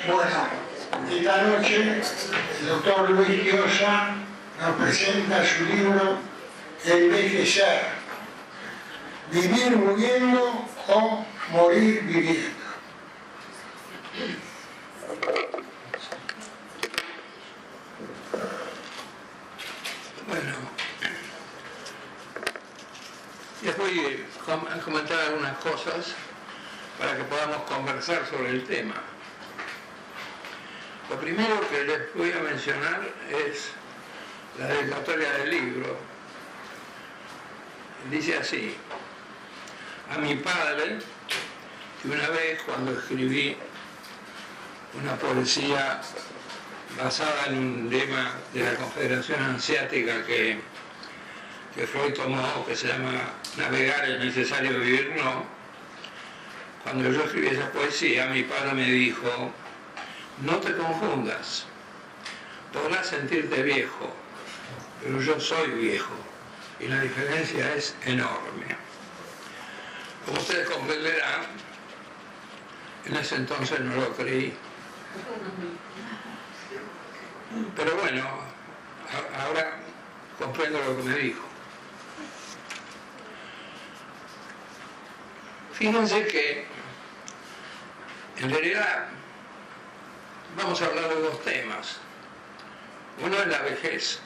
Bueno, esta noche el doctor Luis Quiosa nos presenta su libro Envejecer, vivir muriendo o morir viviendo. Bueno, les voy a comentar algunas cosas para que podamos conversar sobre el tema. Lo primero que les voy a mencionar es la dedicatoria del libro. Dice así: a mi padre, que una vez cuando escribí una poesía basada en un lema de la Confederación Hanseática que Freud tomó, que se llama Navegar es necesario, vivir no. Cuando yo escribí esa poesía, mi padre me dijo: no te confundas, podrás sentirte viejo, pero yo soy viejo y la diferencia es enorme. Como ustedes comprenderán, en ese entonces no lo creí. Pero bueno, ahora comprendo lo que me dijo. Fíjense que, en realidad, vamos a hablar de dos temas. Uno es la vejez,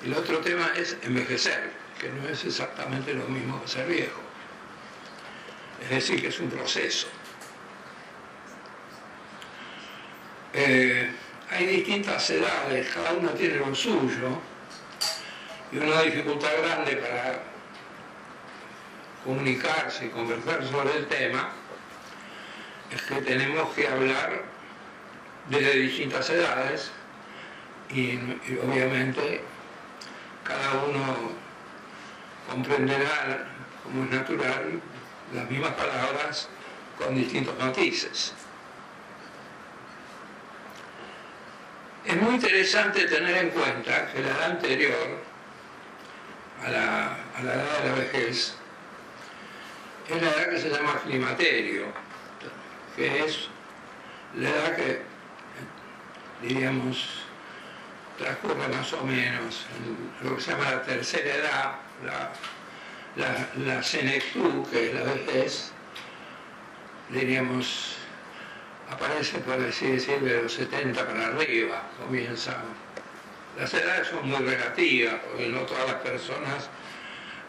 y el otro tema es envejecer, que no es exactamente lo mismo que ser viejo. Es decir, que es un proceso. Hay distintas edades, cada uno tiene lo suyo, y una dificultad grande para comunicarse y conversar sobre el tema es que tenemos que hablar desde distintas edades y obviamente cada uno comprenderá, como es natural, las mismas palabras con distintos matices. Es muy interesante tener en cuenta que la edad anterior a la edad de la vejez es la edad que se llama climaterio, que es la edad que, diríamos, transcurre más o menos en lo que se llama la tercera edad, la senectud, que es la vejez, diríamos, aparece, por así decir, de los 70 para arriba, comienza. Las edades son muy relativas, porque no todas las personas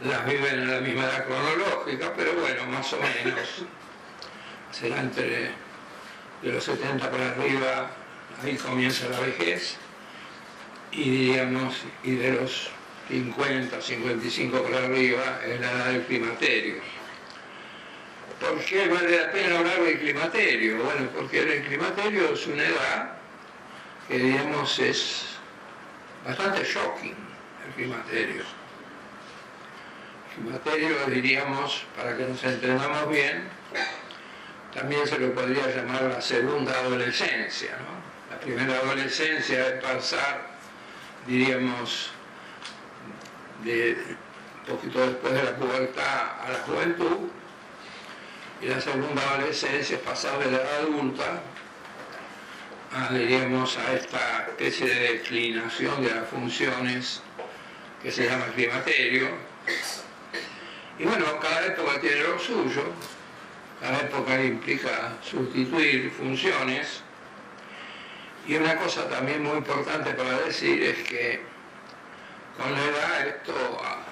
las viven en la misma edad cronológica, pero bueno, más o menos será entre de los 70 para arriba, ahí comienza la vejez, y diríamos, y de los 50, 55 para arriba es la edad del climaterio. ¿Por qué vale la pena hablar del climaterio? Bueno, porque el climaterio es una edad que, digamos, es bastante shocking, el climaterio. El climaterio, diríamos, para que nos entendamos bien, también se lo podría llamar la segunda adolescencia, ¿no? La primera adolescencia es pasar, diríamos, de un poquito después de la pubertad a la juventud, y la segunda adolescencia es pasar de la edad adulta a, diríamos, a esta especie de declinación de las funciones que se llama climaterio. Y bueno, cada época tiene lo suyo, cada época implica sustituir funciones, y una cosa también muy importante para decir es que con la edad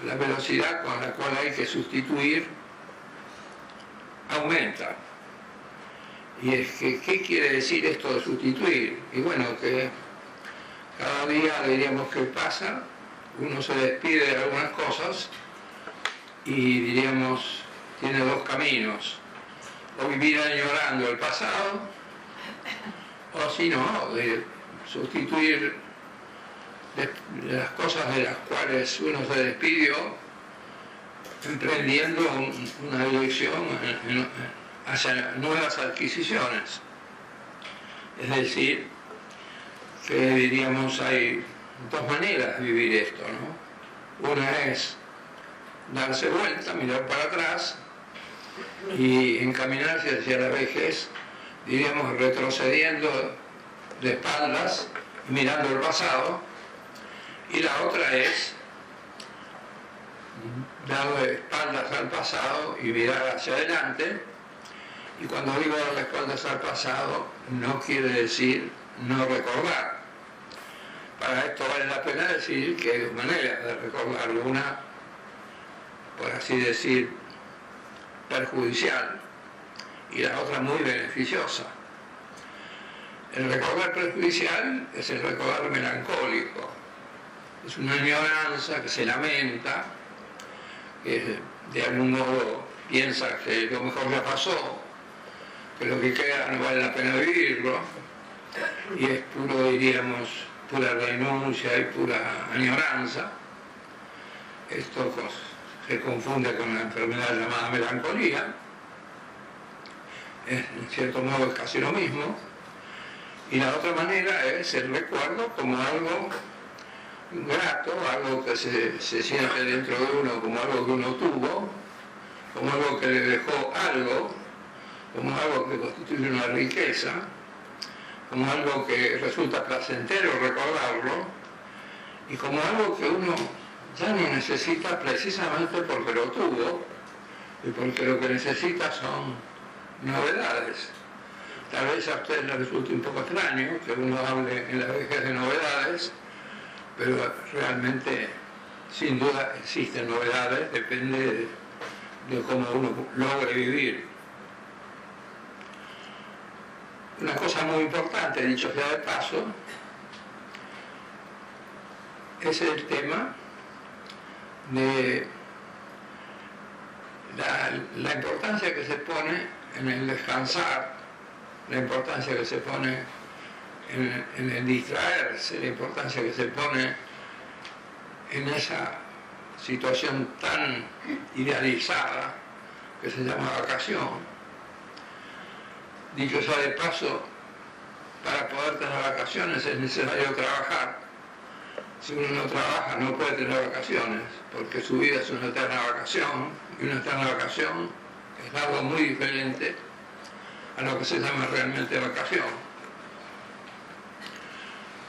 la velocidad con la cual hay que sustituir aumenta. Y es que, ¿qué quiere decir esto de sustituir? Y bueno, que cada día, diríamos, que pasa, uno se despide de algunas cosas y, diríamos, tiene dos caminos: o vivir añorando el pasado, o si no, de sustituir de las cosas de las cuales uno se despidió, emprendiendo una dirección hacia nuevas adquisiciones. Es decir, que, diríamos, hay dos maneras de vivir esto, ¿no? Una es darse vuelta, mirar para atrás y encaminarse hacia la vejez diríamos, retrocediendo de espaldas y mirando el pasado, y la otra es dar de espaldas al pasado y mirar hacia adelante. Y cuando digo dar de espaldas al pasado, no quiere decir no recordar. Para esto vale la pena decir que hay dos maneras de recordar. Una, por así decir, perjudicial, y la otra muy beneficiosa. El recordar perjudicial es el recordar melancólico. Es una añoranza que se lamenta, que de algún modo piensa que lo mejor ya pasó, que lo que queda no vale la pena vivirlo, y es puro, diríamos, pura renuncia y pura añoranza. Esto se confunde con la enfermedad llamada melancolía, en cierto modo es casi lo mismo. Y la otra manera es el recuerdo como algo grato, algo que se siente dentro de uno como algo que uno tuvo, como algo que le dejó algo, como algo que constituye una riqueza, como algo que resulta placentero recordarlo, y como algo que uno ya no necesita precisamente porque lo tuvo, y porque lo que necesita son novedades. Tal vez a ustedes les resulte un poco extraño que uno hable en la vejez de novedades, pero realmente, sin duda, existen novedades, depende de cómo uno logre vivir. Una cosa muy importante, dicho sea de paso, es el tema de la importancia que se pone en el descansar, la importancia que se pone en el distraerse, la importancia que se pone en esa situación tan idealizada que se llama vacación. Dicho sea de paso, para poder tener vacaciones es necesario trabajar. Si uno no trabaja no puede tener vacaciones, porque su vida es una eterna vacación, y una eterna vacación es algo muy diferente a lo que se llama realmente vacación.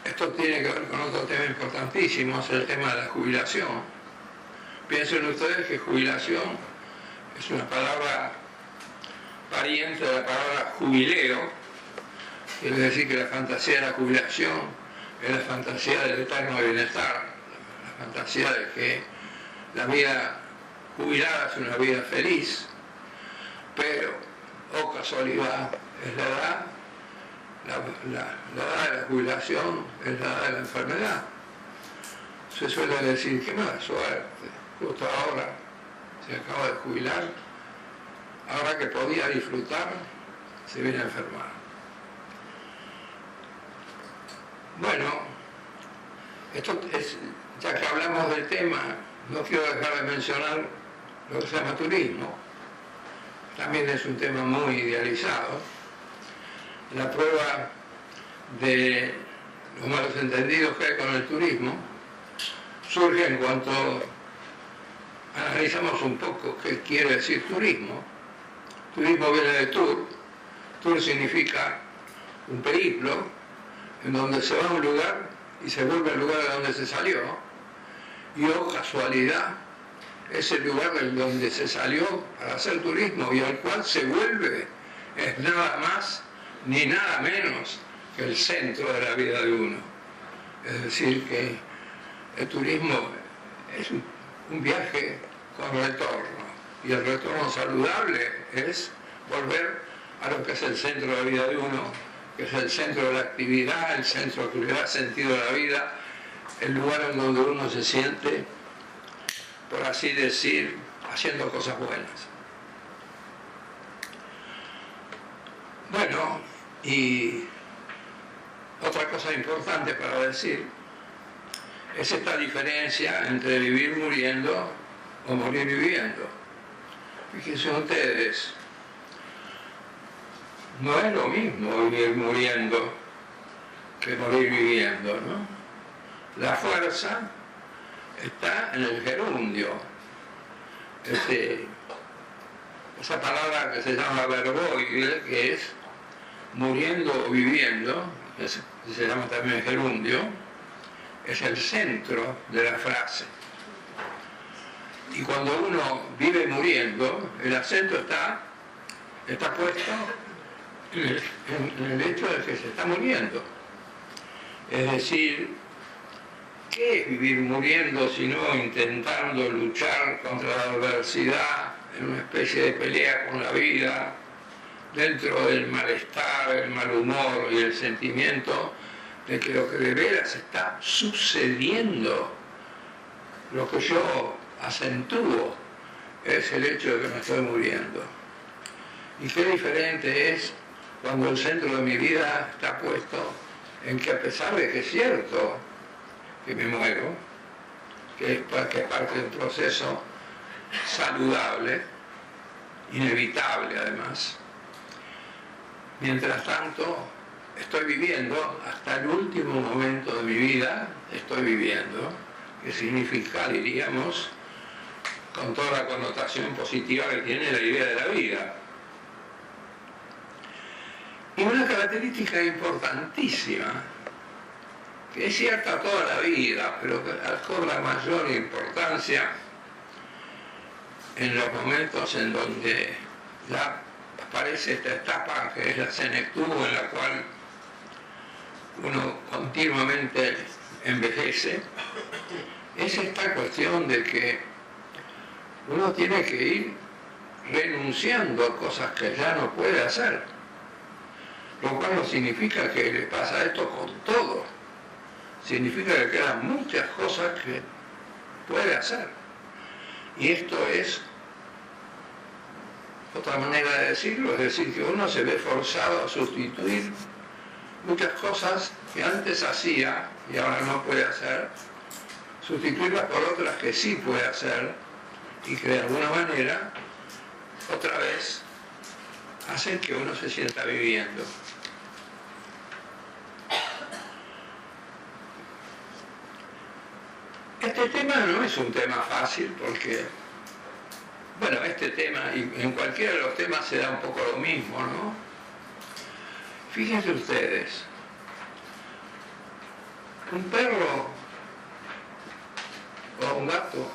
Esto tiene que ver con otro tema importantísimo, es el tema de la jubilación. Piensen ustedes que jubilación es una palabra pariente de la palabra jubileo, quiere decir que la fantasía de la jubilación es la fantasía del eterno bienestar, la fantasía de que la vida jubilada es una vida feliz, pero, oh casualidad, es la edad, la edad de la jubilación es la edad de la enfermedad. Se suele decir que mala suerte, justo ahora se acaba de jubilar, ahora que podía disfrutar, se viene a enfermar. Bueno, esto es, ya que hablamos del tema, no quiero dejar de mencionar lo que se llama turismo. También es un tema muy idealizado. La prueba de los malos entendidos que hay con el turismo surge en cuanto analizamos un poco qué quiere decir turismo. Turismo viene de tour. Tour significa un periplo en donde se va a un lugar y se vuelve al lugar de donde se salió. Y oh casualidad, es el lugar de donde se salió para hacer turismo y al cual se vuelve es nada más ni nada menos que el centro de la vida de uno. Es decir, que el turismo es un viaje con retorno, y el retorno saludable es volver a lo que es el centro de la vida de uno, que es el centro de la actividad, el centro que le da sentido a la vida, el lugar en donde uno se siente, por así decir, haciendo cosas buenas. Bueno, y otra cosa importante para decir es esta diferencia entre vivir muriendo o morir viviendo. Fíjense ustedes, no es lo mismo vivir muriendo que morir viviendo, ¿no? La fuerza está en el gerundio. Esa palabra que se llama verboide, que es muriendo o viviendo, se llama también gerundio, es el centro de la frase. Y cuando uno vive muriendo, el acento está puesto en el hecho de que se está muriendo. Es decir, ¿qué es vivir muriendo sino intentando luchar contra la adversidad en una especie de pelea con la vida, dentro del malestar, el mal humor y el sentimiento de que lo que de veras está sucediendo, lo que yo acentúo, es el hecho de que me estoy muriendo? Y qué diferente es cuando el centro de mi vida está puesto en que, a pesar de que es cierto que me muero, que es parte de un proceso saludable, inevitable además, mientras tanto estoy viviendo hasta el último momento de mi vida, estoy viviendo, que significa, diríamos, con toda la connotación positiva que tiene la idea de la vida. Y una característica importantísima, que es cierta toda la vida, pero que cobra mayor importancia en los momentos en donde ya aparece esta etapa que es la senectud, en la cual uno continuamente envejece, es esta cuestión de que uno tiene que ir renunciando a cosas que ya no puede hacer. Lo cual no significa que le pasa esto con todo. Significa que quedan muchas cosas que puede hacer. Y esto es otra manera de decirlo, es decir, que uno se ve forzado a sustituir muchas cosas que antes hacía y ahora no puede hacer, sustituirlas por otras que sí puede hacer y que de alguna manera, otra vez, hacen que uno se sienta viviendo. Este tema no es un tema fácil porque, bueno, este tema y en cualquiera de los temas se da un poco lo mismo, ¿no? Fíjense ustedes, un perro o un gato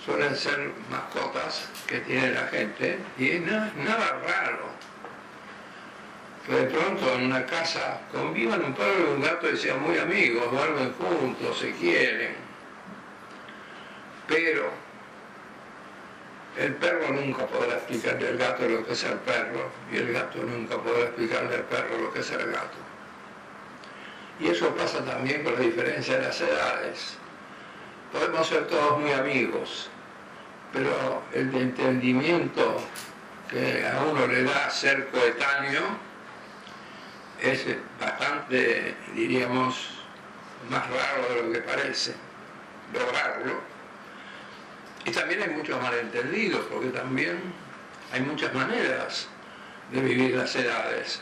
suelen ser mascotas que tiene la gente y es nada raro que de pronto en una casa convivan un perro y un gato y sean muy amigos, duermen juntos, se quieren. Pero el perro nunca podrá explicarle al gato lo que es el perro y el gato nunca podrá explicarle al perro lo que es el gato. Y eso pasa también con la diferencia de las edades. Podemos ser todos muy amigos, pero el entendimiento que a uno le da ser coetáneo es bastante, diríamos, más raro de lo que parece lograrlo. Y también hay muchos malentendidos, porque también hay muchas maneras de vivir las edades.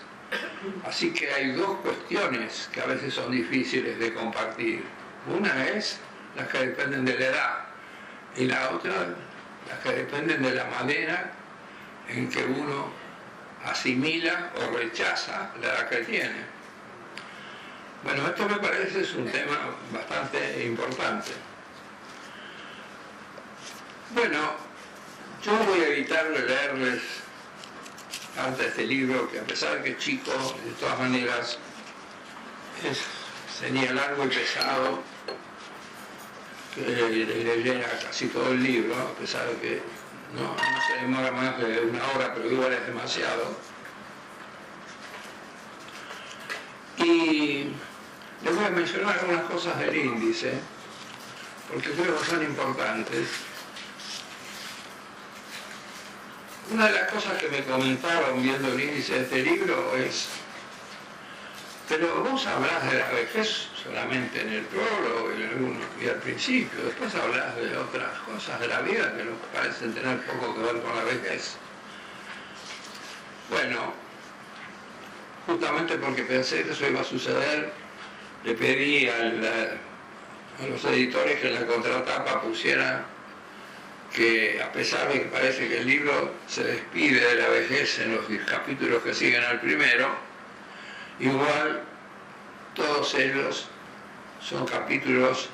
Así que hay dos cuestiones que a veces son difíciles de compartir. Una es las que dependen de la edad y la otra las que dependen de la manera en que uno asimila o rechaza la edad que tiene. Bueno, esto me parece es un tema bastante importante. Bueno, yo voy a evitar de leerles parte de este libro, que a pesar de que es chico, de todas maneras sería largo y pesado que leyera casi todo el libro, a pesar de que no se demora más de una hora, pero igual es demasiado. Y les voy a mencionar algunas cosas del índice, porque creo que son importantes. Una de las cosas que me comentaron viendo el índice de este libro es: pero vos hablás de la vejez solamente en el prólogo y al principio, después hablás de otras cosas de la vida que nos parecen tener poco que ver con la vejez. Bueno, justamente porque pensé que eso iba a suceder, le pedí a los editores que en la contratapa pusieran que a pesar de que parece que el libro se despide de la vejez en los capítulos que siguen al primero, igual todos ellos son capítulos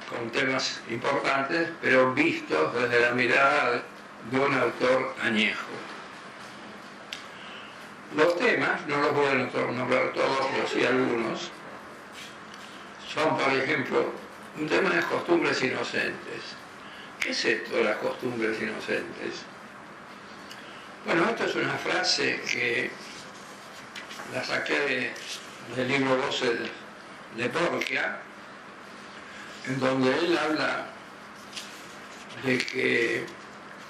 con temas importantes, pero vistos desde la mirada de un autor añejo. Los temas, no los voy a nombrar todos, pero sí algunos, son, por ejemplo, un tema de costumbres inocentes. ¿Qué es esto de las costumbres inocentes? Bueno, esto es una frase que la saqué del libro Voces de Borgia, en donde él habla de que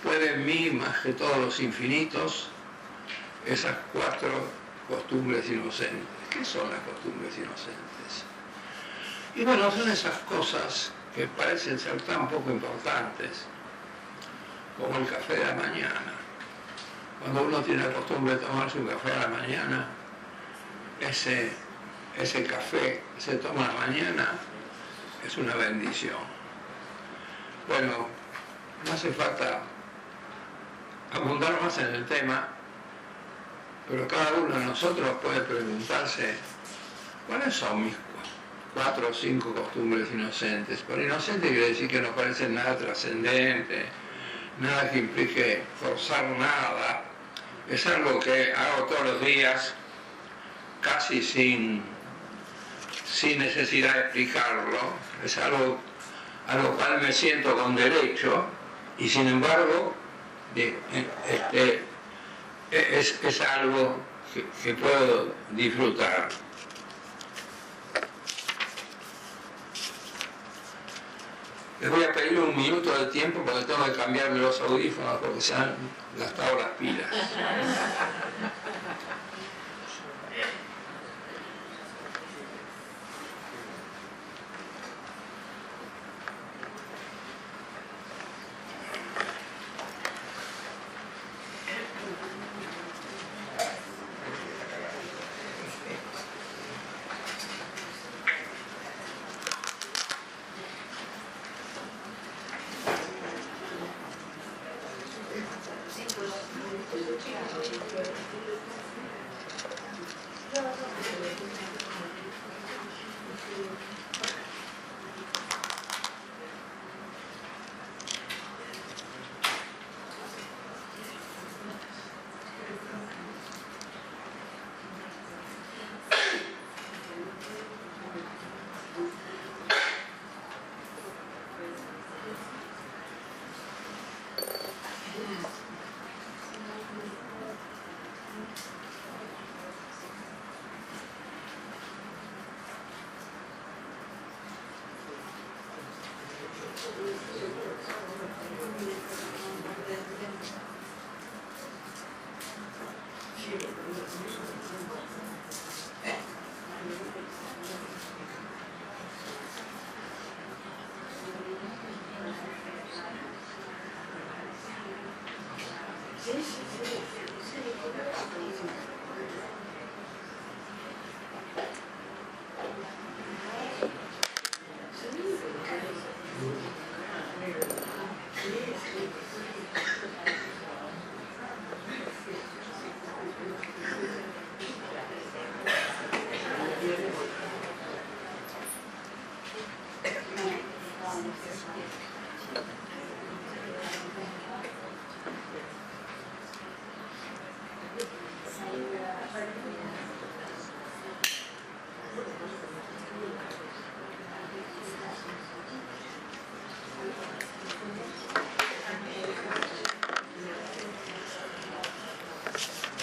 puede en mí, más que todos los infinitos, esas 4 costumbres inocentes. ¿Qué son las costumbres inocentes? Y bueno, son esas cosas que parecen ser tan poco importantes como el café de la mañana. Cuando uno tiene la costumbre de tomarse un café a la mañana, ese café que se toma a la mañana es una bendición. Bueno, no hace falta abundar más en el tema, pero cada uno de nosotros puede preguntarse cuáles son mis 4 o 5 costumbres inocentes. Por inocente quiere decir que no parecen nada trascendente, nada que implique forzar nada. Es algo que hago todos los días, casi sin necesidad de explicarlo. Es algo a lo cual me siento con derecho y sin embargo es algo que puedo disfrutar. Les voy a pedir un minuto de tiempo porque tengo que cambiarme los audífonos porque se han gastado las pilas.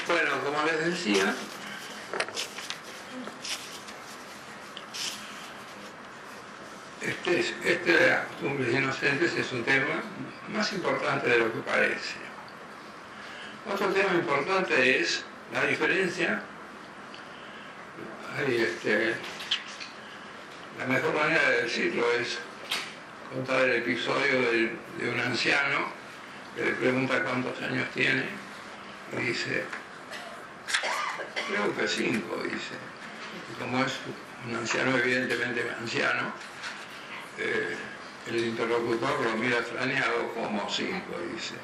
Bueno, como les decía, este de las costumbres inocentes es un tema más importante de lo que parece. Otro tema importante es la diferencia. La mejor manera de decirlo es contar el episodio de un anciano que le pregunta cuántos años tiene y dice, creo que 5, dice. Y como es un anciano evidentemente anciano, El interlocutor lo mira extrañado, ¿cómo 5? Dice.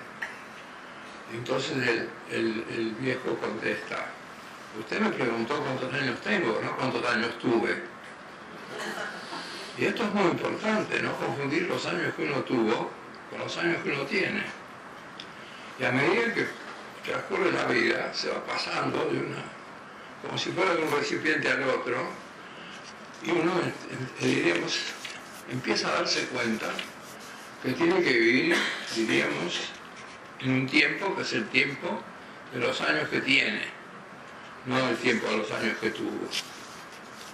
Entonces el viejo contesta, usted me preguntó cuántos años tengo, no cuántos años tuve. Y esto es muy importante, no confundir los años que uno tuvo con los años que uno tiene. Y a medida que transcurre la vida, se va pasando como si fuera de un recipiente al otro, y uno, diríamos, empieza a darse cuenta que tiene que vivir, diríamos, en un tiempo que es el tiempo de los años que tiene, no el tiempo de los años que tuvo.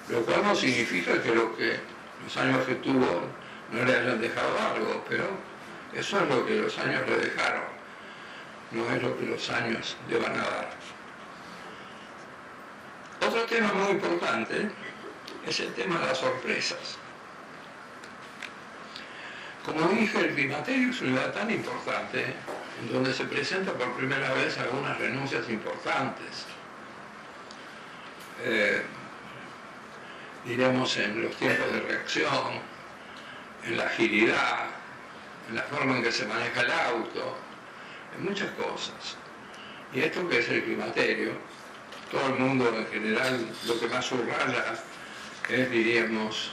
Lo cual no significa que los años que tuvo no le hayan dejado algo, pero eso es lo que los años le dejaron, no es lo que los años le van a dar. Otro tema muy importante es el tema de las sorpresas. Como dije, el climaterio es una edad tan importante en donde se presenta por primera vez algunas renuncias importantes. Diremos en los tiempos de reacción, en la agilidad, en la forma en que se maneja el auto, en muchas cosas. Y esto que es el climaterio, todo el mundo en general lo que más subraya es, diríamos,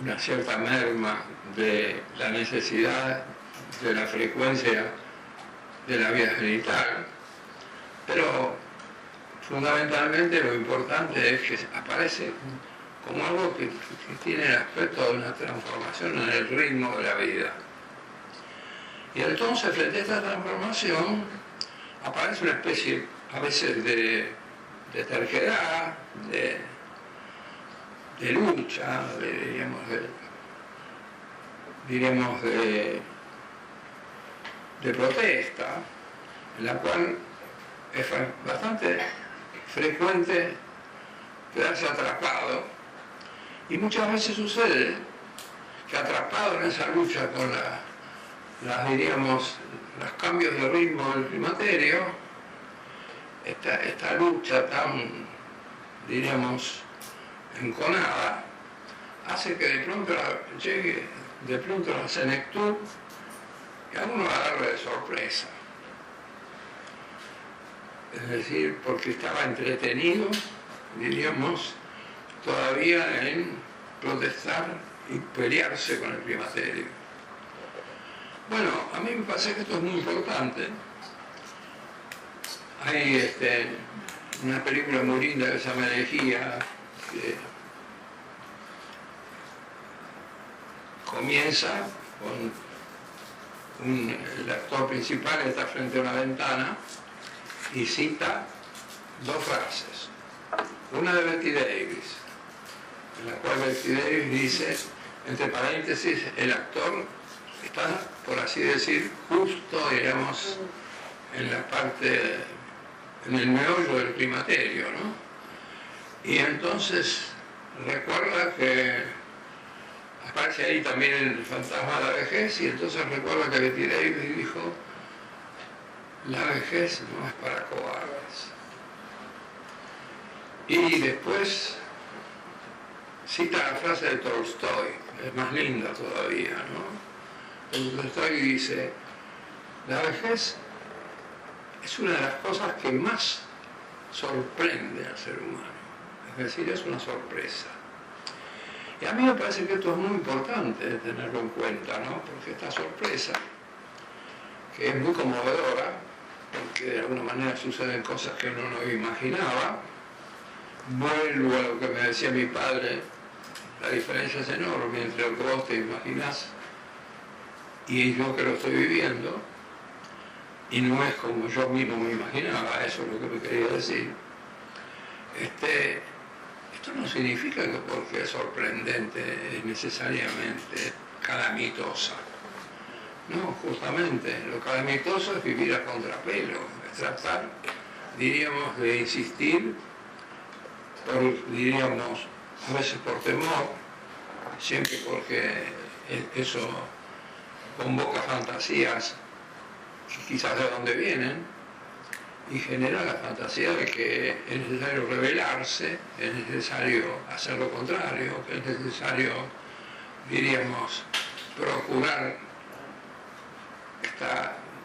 una cierta merma de la necesidad de la frecuencia de la vida genital, pero fundamentalmente lo importante es que aparece como algo que tiene el aspecto de una transformación en el ritmo de la vida. Y entonces, frente a esta transformación, aparece una especie, a veces, de terquedad, de lucha, diríamos de protesta, en la cual es bastante frecuente quedarse atrapado, y muchas veces sucede que atrapado en esa lucha con los cambios de ritmo del climaterio, esta lucha tan, diríamos, enconada, hace que de pronto llegue la senectud y a uno va a darle de sorpresa. Es decir, porque estaba entretenido, diríamos, todavía en protestar y pelearse con el climaterio. Bueno, a mí me parece que esto es muy importante. Hay una película muy linda que se llama Elegía, que comienza con el actor principal que está frente a una ventana y cita dos frases. Una de Bette Davis, en la cual Bette Davis dice, entre paréntesis, el actor está, por así decir, justo, digamos, en la parte, en el meollo del climaterio, ¿no? Y entonces recuerda que aparece ahí también el fantasma de la vejez, y entonces recuerda que Bette Davis dijo, la vejez no es para cobardes. Y después cita la frase de Tolstoy, es más linda todavía, ¿no? Tolstoy dice, la vejez es una de las cosas que más sorprende al ser humano, es decir, es una sorpresa. Y a mí me parece que esto es muy importante tenerlo en cuenta, ¿no? Porque esta sorpresa, que es muy conmovedora, porque de alguna manera suceden cosas que uno no imaginaba, vuelvo a lo que me decía mi padre, la diferencia es enorme entre lo que vos te imaginás y yo que lo estoy viviendo, y no es como yo mismo me imaginaba, eso es lo que me quería decir. Esto no significa que porque es sorprendente es necesariamente calamitosa. No, justamente, lo calamitoso es vivir a contrapelo, es tratar, diríamos, de insistir, diríamos, a veces por temor, siempre porque eso convoca fantasías que quizás de dónde vienen, y genera la fantasía de que es necesario rebelarse, es necesario hacer lo contrario, que es necesario, diríamos, procurar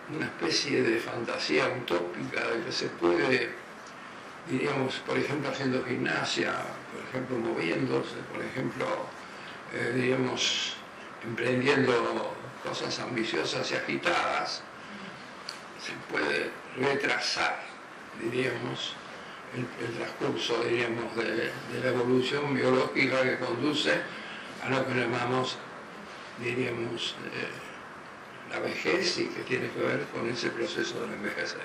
una especie de fantasía utópica de que se puede, diríamos, por ejemplo, haciendo gimnasia, por ejemplo, moviéndose, por ejemplo, diríamos, emprendiendo cosas ambiciosas y agitadas, se puede retrasar, diríamos, el transcurso, diríamos, de la evolución biológica que conduce a lo que llamamos, diríamos, la vejez, y que tiene que ver con ese proceso de envejecer.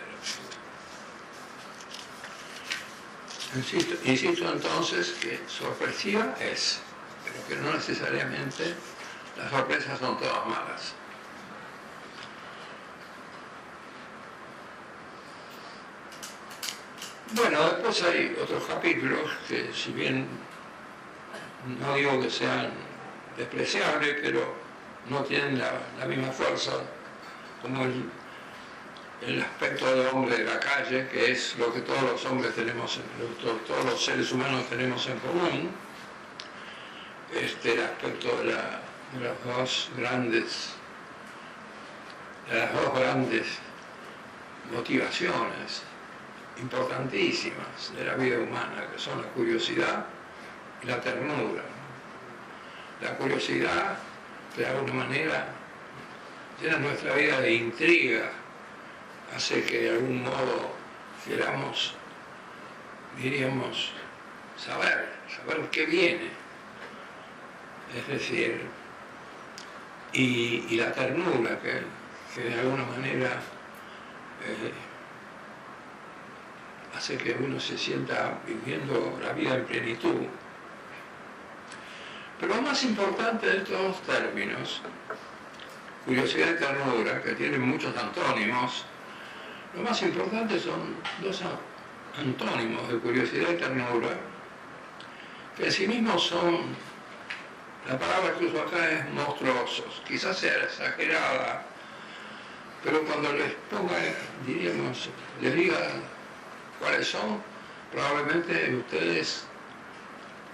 Insisto entonces que sorpresiva es, pero que no necesariamente las sorpresas son todas malas. Bueno, después hay otros capítulos que, si bien no digo que sean despreciables, pero no tienen la misma fuerza como el aspecto del hombre de la calle, que es lo que todos los hombres tenemos, todos los seres humanos tenemos en común. El aspecto de las dos grandes motivaciones importantísimas de la vida humana, que son la curiosidad y la ternura. La curiosidad, de alguna manera, llena nuestra vida de intriga, hace que de algún modo queramos, diríamos, saber qué viene. Es decir, y la ternura que de alguna manera hace que uno se sienta viviendo la vida en plenitud. Pero lo más importante de estos dos términos, curiosidad y ternura, que tienen muchos antónimos, lo más importante son dos antónimos de curiosidad y ternura, que en sí mismos son, la palabra que uso acá es monstruosos, quizás sea exagerada, pero cuando les ponga, diríamos, les diga cuáles son, probablemente ustedes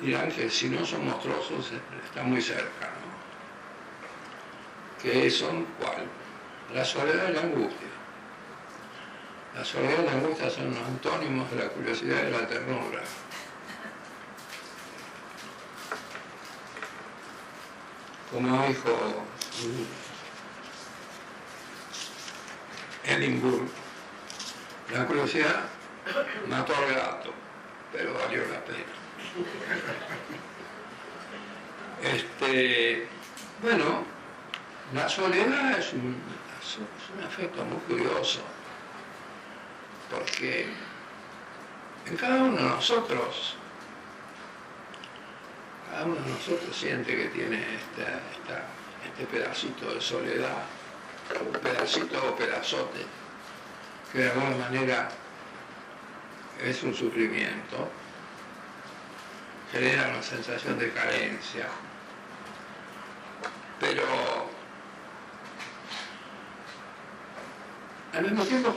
dirán que si no son monstruosos están muy cerca, ¿no? ¿Qué son cuál? La soledad y la angustia. La soledad y la angustia son antónimos de la curiosidad y de la ternura. Como dijo Edinburgh, la curiosidad mató al gato, pero valió la pena. Bueno, la soledad es un afecto muy curioso, porque en cada uno de nosotros siente que tiene este pedacito de soledad, un pedacito o pedazote, que de alguna manera es un sufrimiento, genera una sensación de carencia, pero al mismo tiempo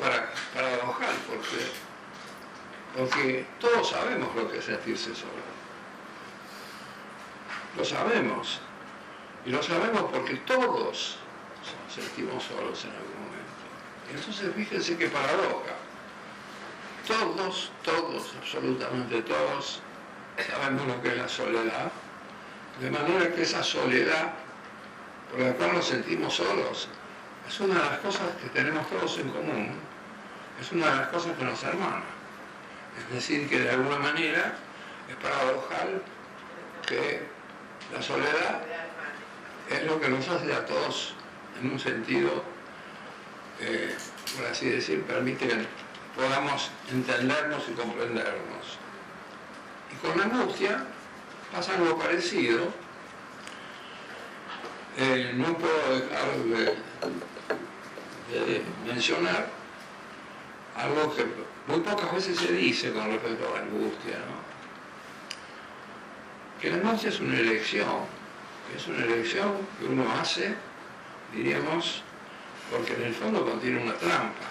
paradojal, porque todos sabemos lo que es sentirse solo. Lo sabemos, y lo sabemos porque todos nos sentimos solos en algún momento. Y entonces fíjense qué paradoja. Todos, absolutamente todos, sabemos lo que es la soledad, de manera que esa soledad por la cual nos sentimos solos es una de las cosas que tenemos todos en común, es una de las cosas que nos hermana. Es decir, que de alguna manera es paradojal que la soledad es lo que nos hace a todos, en un sentido, por así decir, permite que podamos entendernos y comprendernos. Y con la angustia pasa algo parecido. No puedo dejar de mencionar algo que muy pocas veces se dice con respecto a la angustia, ¿no? Que la angustia es una elección que uno hace, diríamos, porque en el fondo contiene una trampa.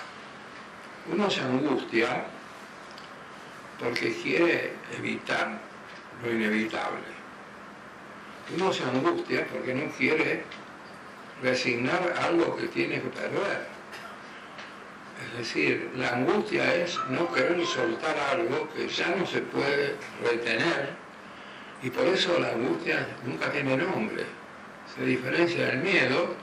Uno se angustia porque quiere evitar lo inevitable. uno se angustia porque no quiere resignar algo que tiene que perder. Es decir, la angustia es no querer soltar algo que ya no se puede retener, y por eso la angustia nunca tiene nombre. Se diferencia del miedo.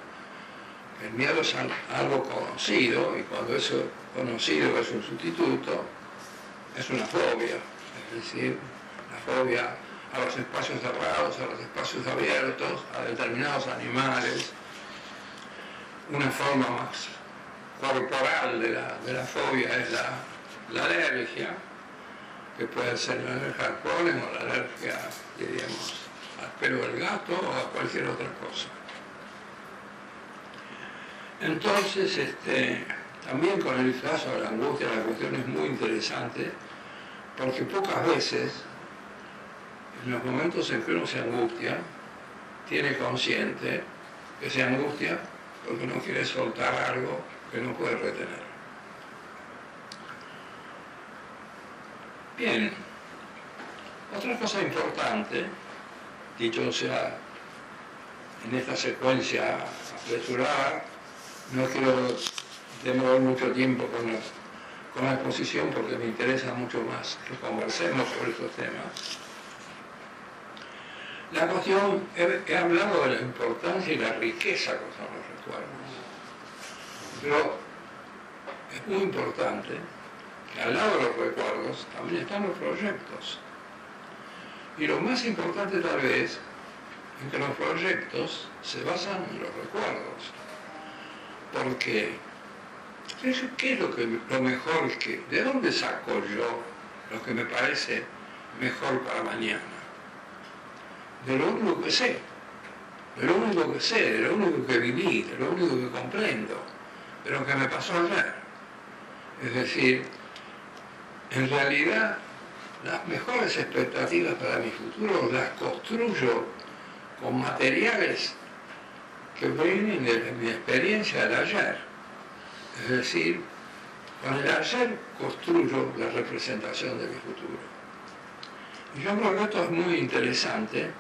El miedo es algo conocido, y cuando eso conocido es un sustituto, es una fobia. Es decir, la fobia a los espacios cerrados, a los espacios abiertos, a determinados animales. Una forma más corporal de la fobia es la alergia, que puede ser la alergia al polen o la alergia, diríamos, al pelo del gato o a cualquier otra cosa. Entonces, también con el caso de la angustia, la cuestión es muy interesante, porque pocas veces, en los momentos en que uno se angustia, tiene consciente que se angustia porque no quiere soltar algo que no puede retener. Bien, otra cosa importante, dicho sea en esta secuencia apresurada, no quiero demorar mucho tiempo con la exposición porque me interesa mucho más que conversemos sobre estos temas. La cuestión, he hablado de la importancia y la riqueza que son los recuerdos, pero es muy importante que al lado de los recuerdos también están los proyectos. Y lo más importante tal vez es que los proyectos se basan en los recuerdos. Porque, ¿qué es lo mejor que? ¿De dónde saco yo lo que me parece mejor para mañana? De lo único que sé, de lo único que sé, de lo único que viví, de lo único que comprendo, de lo que me pasó ayer. Es decir, en realidad, las mejores expectativas para mi futuro las construyo con materiales que vienen de mi experiencia del ayer. Es decir, con el ayer construyo la representación de mi futuro. Y yo creo que esto es muy interesante,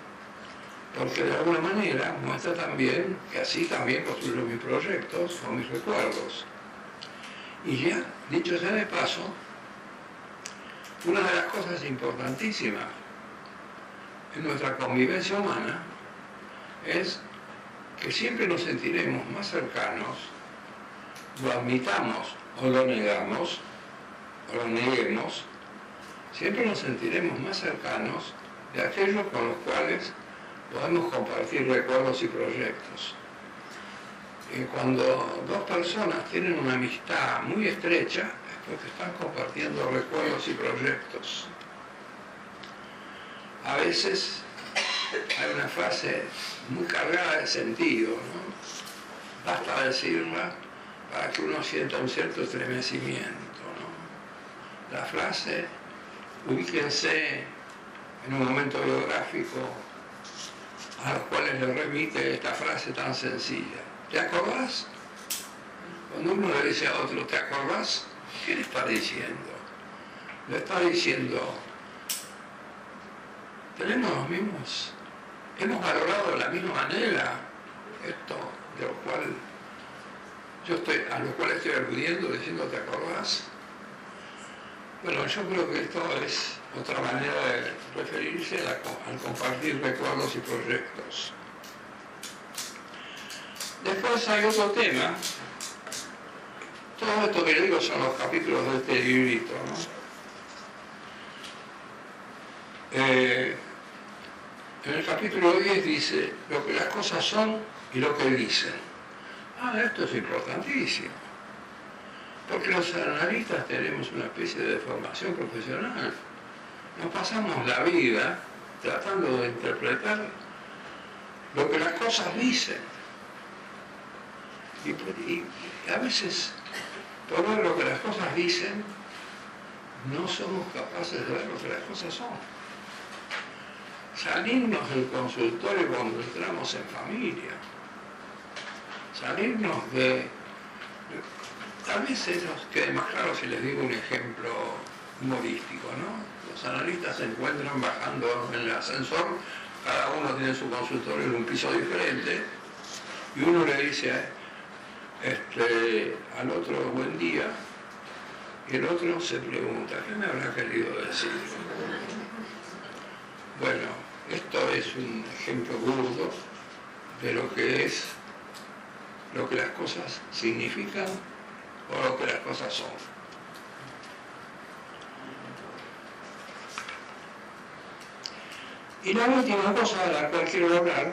porque de alguna manera muestra también que así también construyo mis proyectos o mis recuerdos. Y ya, dicho sea de paso, una de las cosas importantísimas en nuestra convivencia humana es que siempre nos sentiremos más cercanos, lo admitamos o lo negamos, o lo neguemos, siempre nos sentiremos más cercanos de aquellos con los cuales podemos compartir recuerdos y proyectos. Y cuando dos personas tienen una amistad muy estrecha, es porque están compartiendo recuerdos y proyectos. A veces hay una frase muy cargada de sentido, ¿no? Basta decirla para que uno sienta un cierto estremecimiento, ¿no? La frase, ubíquense en un momento biográfico a los cuales le remite esta frase tan sencilla. ¿Te acordás? Cuando uno le dice a otro, ¿te acordás? ¿Qué le está diciendo? Le está diciendo, tenemos los mismos, hemos valorado de la misma manera esto de lo cual a lo cual estoy aludiendo diciendo, ¿te acordás? Bueno, yo creo que esto es otra manera de referirse al compartir recuerdos y proyectos. Después hay otro tema. Todo esto que yo digo son los capítulos de este librito, ¿no? En el capítulo 10 dice lo que las cosas son y lo que dicen. Esto es importantísimo. Porque los analistas tenemos una especie de formación profesional. Nos pasamos la vida tratando de interpretar lo que las cosas dicen. Y a veces, por ver lo que las cosas dicen, no somos capaces de ver lo que las cosas son. Salirnos del consultorio cuando entramos en familia. Salirnos de... Tal vez eso quede más claro si les digo un ejemplo humorístico, ¿no? Los analistas se encuentran bajando en el ascensor cada uno tiene su consultorio en un piso diferente, y uno le dice al otro buen día, y el otro se pregunta, ¿qué me habrá querido decir? Bueno, esto es un ejemplo burdo de lo que las cosas significan o lo que las cosas son. Y la última cosa de la cual quiero hablar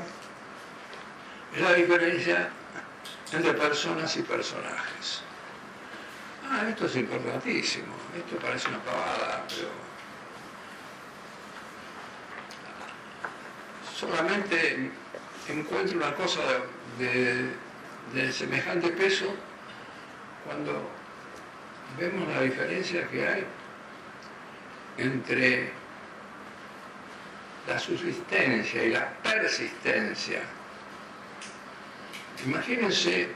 es la diferencia entre personas y personajes. Esto es importantísimo, esto parece una pavada, pero solamente encuentro una cosa de semejante peso cuando vemos la diferencia que hay entre la subsistencia y la persistencia. Imagínense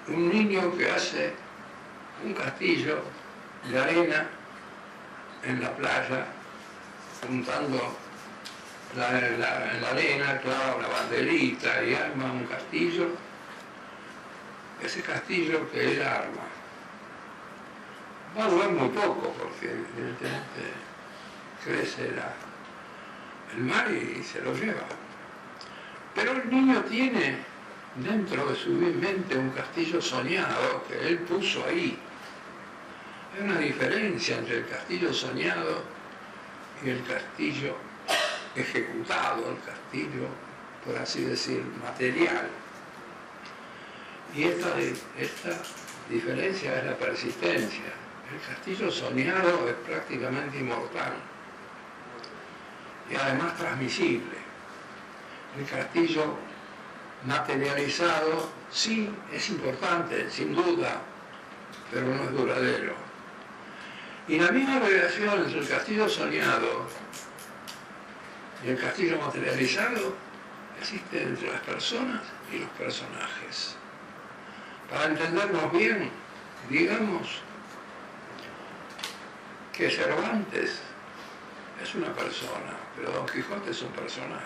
un niño que hace un castillo de arena en la playa, juntando en la arena, clava una banderita y arma un castillo. Ese castillo que él arma va a durar muy poco porque evidentemente crece el mar y se lo lleva. Pero el niño tiene dentro de su mente un castillo soñado que él puso ahí. Hay una diferencia entre el castillo soñado y el castillo ejecutado, el castillo, por así decir, material. Y esta diferencia es la persistencia. El castillo soñado es prácticamente inmortal y además transmisible. El castillo materializado sí es importante, sin duda, pero no es duradero. Y la misma relación entre el castillo soñado y el castillo materializado existe entre las personas y los personajes. Para entendernos bien, digamos que Cervantes es una persona, pero Don Quijote es un personaje.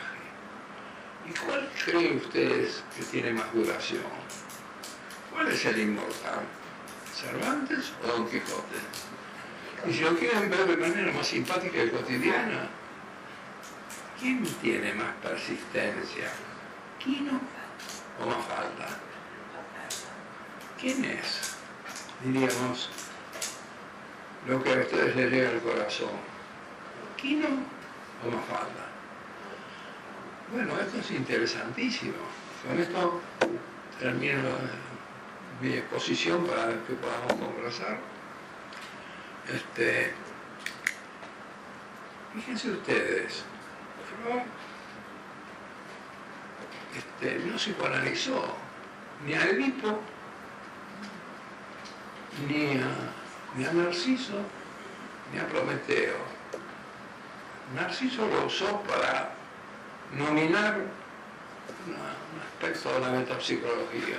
¿Y cuál creen ustedes que tiene más duración? ¿Cuál es el inmortal? ¿Cervantes o Don Quijote? Y si lo quieren ver de manera más simpática y cotidiana, ¿quién tiene más persistencia? ¿Quino o Mafalda? ¿Quién es? Diríamos, lo que a ustedes les llega al corazón. ¿Quino o Mafalda? Bueno, esto es interesantísimo. Con esto termino mi exposición para que podamos conversar. Fíjense ustedes, Freud no psicoanalizó ni a Edipo, ni a Narciso, ni a Prometeo. Narciso lo usó para nominar un aspecto de la metapsicología.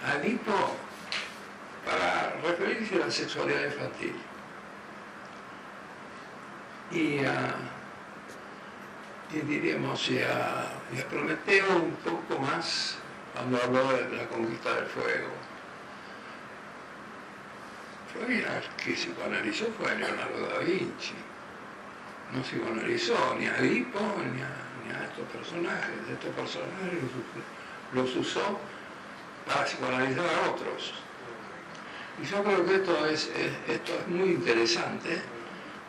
A Edipo para referirse a la sexualidad infantil. Y diríamos, y a Prometeo un poco más cuando habló de la conquista del fuego. Freud, el que psicoanalizó fue a Leonardo da Vinci. No psicoanalizó ni a Edipo ni a estos personajes. Estos personajes los usó para psicoanalizar a otros. Y yo creo que esto es muy interesante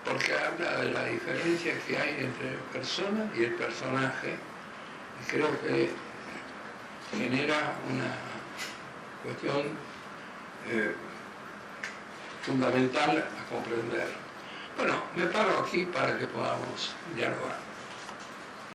porque habla de la diferencia que hay entre la persona y el personaje y creo que genera una cuestión fundamental a comprender. Bueno, me paro aquí para que podamos dialogar.